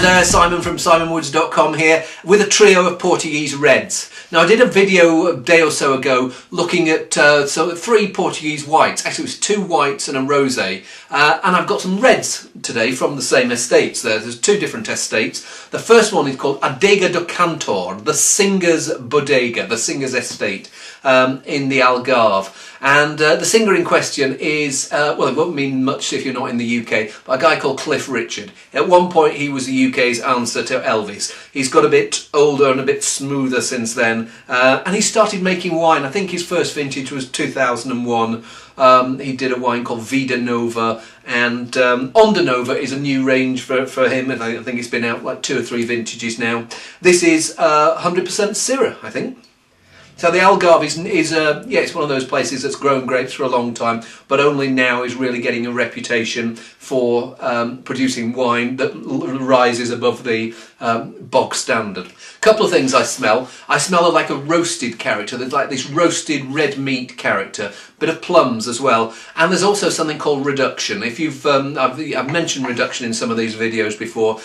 there, Simon from simonwoods.com here with a trio of Portuguese reds. Now I did a video a day or so ago looking at three Portuguese whites. Actually it was two whites and a rosé, and I've got some reds today from the same estates. There's two different estates. The first one is called Adega do Cantor, the Singer's Bodega, the Singer's Estate in the Algarve. And the singer in question is, well, it won't mean much if you're not in the UK, but a guy called Cliff Richard. At one point he was the UK's answer to Elvis. He's got a bit older and a bit smoother since then, and he started making wine. I think his first vintage was 2001. He did a wine called Vida Nova, and Onda Nova is a new range for him, and I think it's been out like 2 or 3 vintages now. This is 100% Syrah, I think. So the Algarve is yeah, it's one of those places that's grown grapes for a long time, but only now is really getting a reputation for producing wine that rises above the bog standard. A couple of things I smell. I smell like a roasted character. There's like this roasted red meat character, bit of plums as well, and there's also something called reduction. If you've I've mentioned reduction in some of these videos before.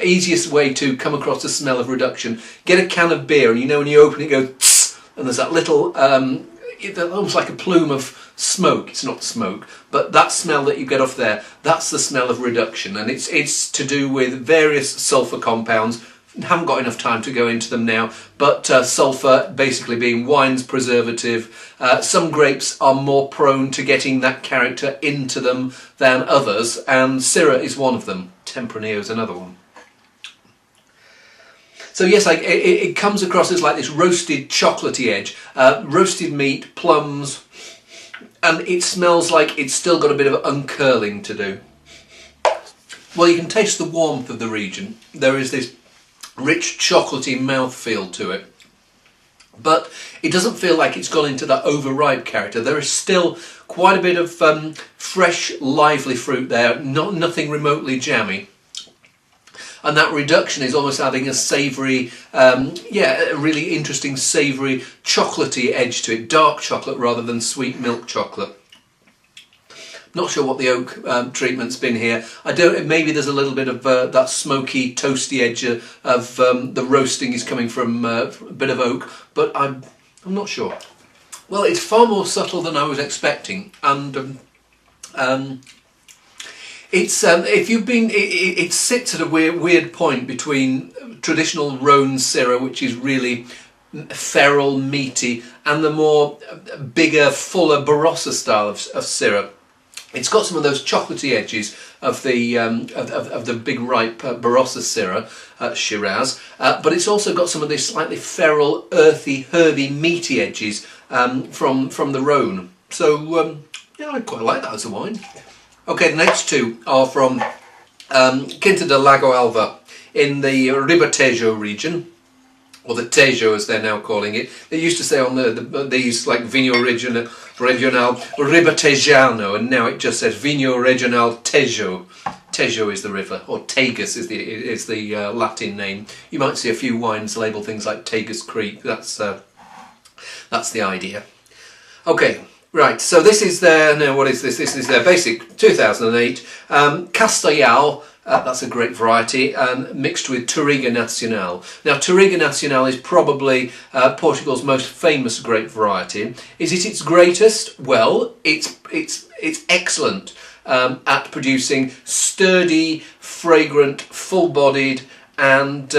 Easiest way to come across the smell of reduction: get a can of beer, and you know when you open it, it goes tss, and there's that little, almost like a plume of smoke. It's not smoke, but that smell that you get off there, that's the smell of reduction. And it's to do with various sulfur compounds. Haven't got enough time to go into them now, but sulfur basically being wine's preservative. Some grapes are more prone to getting that character into them than others, and Syrah is one of them. Tempranillo is another one. So yes, it comes across as like this roasted chocolatey edge, roasted meat, plums, and it smells like it's still got a bit of uncurling to do. Well, you can taste the warmth of the region. There is this rich chocolatey mouthfeel to it, but it doesn't feel like it's gone into that overripe character. There is still quite a bit of fresh, lively fruit there, nothing remotely jammy. And that reduction is almost having a savoury, yeah, a really interesting savoury, chocolatey edge to it. Dark chocolate rather than sweet milk chocolate. Not sure what the oak treatment's been here. I don't. Maybe there's a little bit of that smoky, toasty edge of the roasting is coming from a bit of oak, but I'm not sure. Well, it's far more subtle than I was expecting, and it's if you've been, it sits at a weird point between traditional Rhone Syrah, which is really feral, meaty, and the more bigger, fuller Barossa style of Syrah. It's got some of those chocolatey edges of the big ripe Barossa Syrah, Shiraz, but it's also got some of this slightly feral, earthy, herby, meaty edges from the Rhone. So yeah, I quite like that as a wine. Okay, the next two are from Quinta de Lago Alva in the Tejo region, or the Tejo as they're now calling it. They used to say on these like Vinho Regional Ribatejano, and now it just says Vinho Regional Tejo. Tejo is the river, or Tagus is the Latin name. You might see a few wines label things like Tagus Creek. That's the idea. Okay. Right, so this is their, now what is this? This is their basic 2008 Castellao, that's a grape variety, mixed with Touriga Nacional. Now Touriga Nacional is probably Portugal's most famous grape variety. Is it its greatest? Well, it's excellent at producing sturdy, fragrant, full-bodied and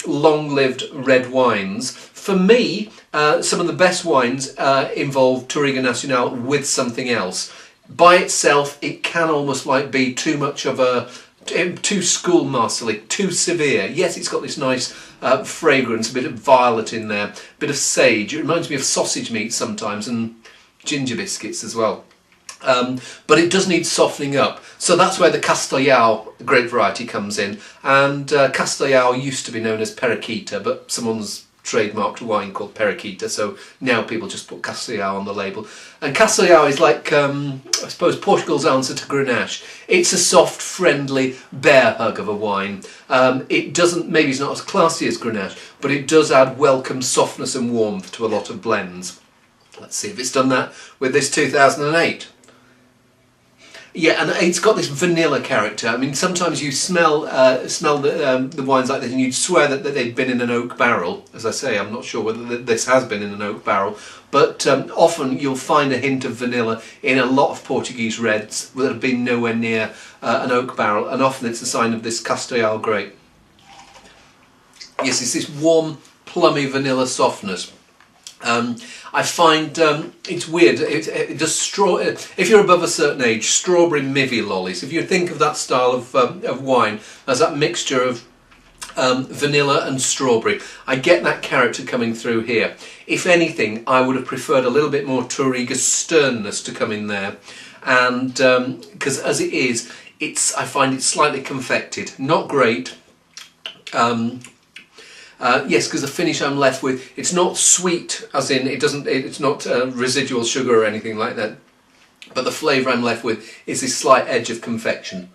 long-lived red wines. For me, some of the best wines involve Touriga Nacional with something else. By itself, it can almost like be too much of a, too schoolmasterly, too severe. Yes, it's got this nice fragrance, a bit of violet in there, a bit of sage. It reminds me of sausage meat sometimes, and ginger biscuits as well. But it does need softening up, so that's where the Castellao grape variety comes in. And Castellao used to be known as Periquita, but someone's trademarked wine called Periquita, so now people just put Castellao on the label. And Castellao is like, I suppose, Portugal's answer to Grenache. It's a soft, friendly, bear hug of a wine. It doesn't, maybe it's not as classy as Grenache, but it does add welcome softness and warmth to a lot of blends. Let's see if it's done that with this 2008. Yeah, and it's got this vanilla character. I mean, sometimes you smell the wines like this, and you'd swear that they've been in an oak barrel. As I say, I'm not sure whether this has been in an oak barrel, but often you'll find a hint of vanilla in a lot of Portuguese reds that have been nowhere near an oak barrel, and often it's a sign of this Castellal grape. Yes, it's this warm, plummy vanilla softness. I find it's weird. It does if you're above a certain age, strawberry mivvy lollies. If you think of that style of wine as that mixture of vanilla and strawberry, I get that character coming through here. If anything, I would have preferred a little bit more Touriga sternness to come in there, and because as it is, I find it slightly confected. Not great. Yes, because the finish I'm left with, it's not sweet, as in it's not residual sugar or anything like that, but the flavour I'm left with is this slight edge of confection.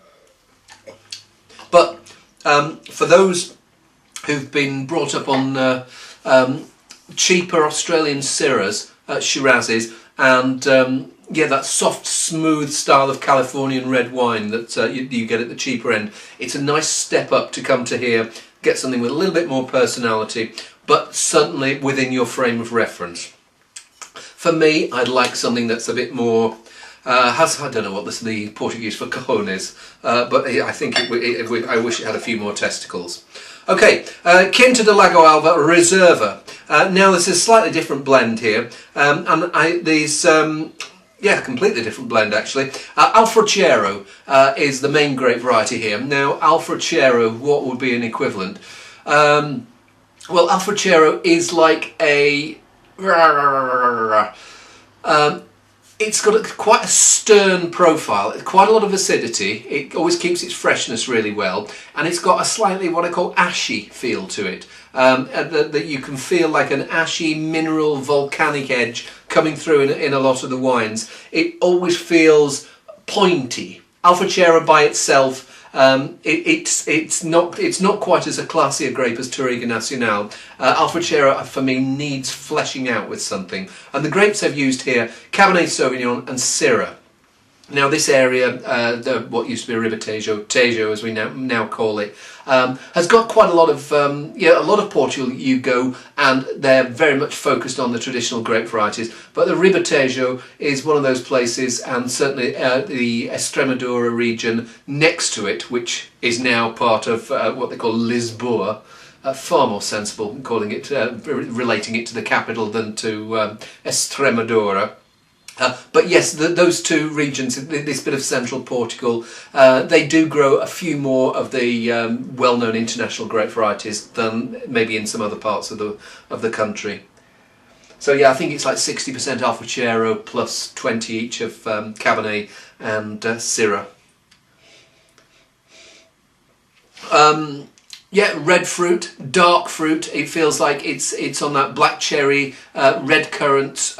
But for those who've been brought up on cheaper Australian Syrahs, Shirazes, and yeah, that soft, smooth style of Californian red wine that you get at the cheaper end, it's a nice step up to come to here. Get something with a little bit more personality, but certainly within your frame of reference. For me, I'd like something that's a bit more, I don't know what the Portuguese for cojones, but I think I wish it had a few more testicles. Okay, Quinta de Lago Alva Reserva. Now this is a slightly different blend here, yeah, completely different blend actually. Alfrochero is the main grape variety here. Now, Alfrochero, what would be an equivalent? Well, Alfrochero is like a... it's got quite a stern profile, quite a lot of acidity. It always keeps its freshness really well, and it's got a slightly what I call ashy feel to it. That you can feel like an ashy, mineral, volcanic edge coming through in a lot of the wines. It always feels pointy. Alfrochero by itself, it's not quite as a classy a grape as Touriga Nacional. Alfrochero for me needs fleshing out with something, and the grapes I've used here: Cabernet Sauvignon and Syrah. Now this area, what used to be Tejo as we now call it, has got quite a lot of a lot of Portugal you go, and they're very much focused on the traditional grape varieties. But the Ribatejo is one of those places, and certainly the Extremadura region next to it, which is now part of what they call Lisboa. Far more sensible calling it, relating it to the capital than to Extremadura. But yes, those two regions, this bit of central Portugal, they do grow a few more of the well-known international grape varieties than maybe in some other parts of the country. So yeah, I think it's like 60% Alfrochero plus 20 each of Cabernet and Syrah. Yeah, red fruit, dark fruit. It feels like it's on that black cherry, red currant.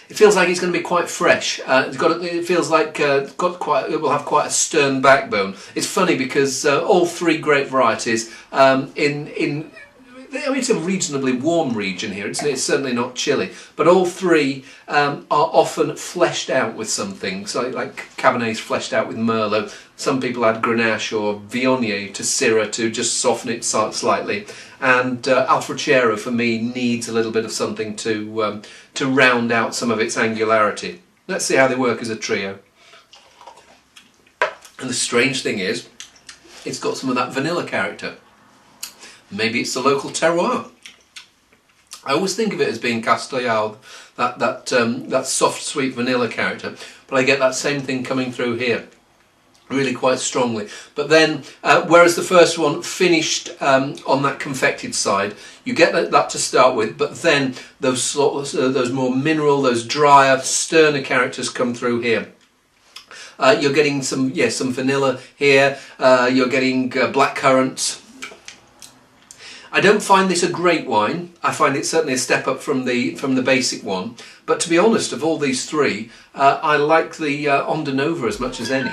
It feels like it's going to be quite fresh. It feels like it will have quite a stern backbone. It's funny because all three grape varieties I mean, it's a reasonably warm region here. It's certainly not chilly, but all three are often fleshed out with something. So like Cabernet's fleshed out with Merlot. Some people add Grenache or Viognier to Syrah to just soften it slightly. And Alfrochero for me needs a little bit of something to round out some of its angularity. Let's see how they work as a trio. And the strange thing is, it's got some of that vanilla character. Maybe it's the local terroir. I always think of it as being Castellal, that soft, sweet vanilla character, but I get that same thing coming through here, really quite strongly. But then, whereas the first one finished on that confected side, you get that to start with, but then those more mineral, those drier, sterner characters come through here. You're getting some vanilla here. You're getting black currants. I don't find this a great wine. I find it certainly a step up from the basic one. But to be honest, of all these three, I like the Onda Nova as much as any.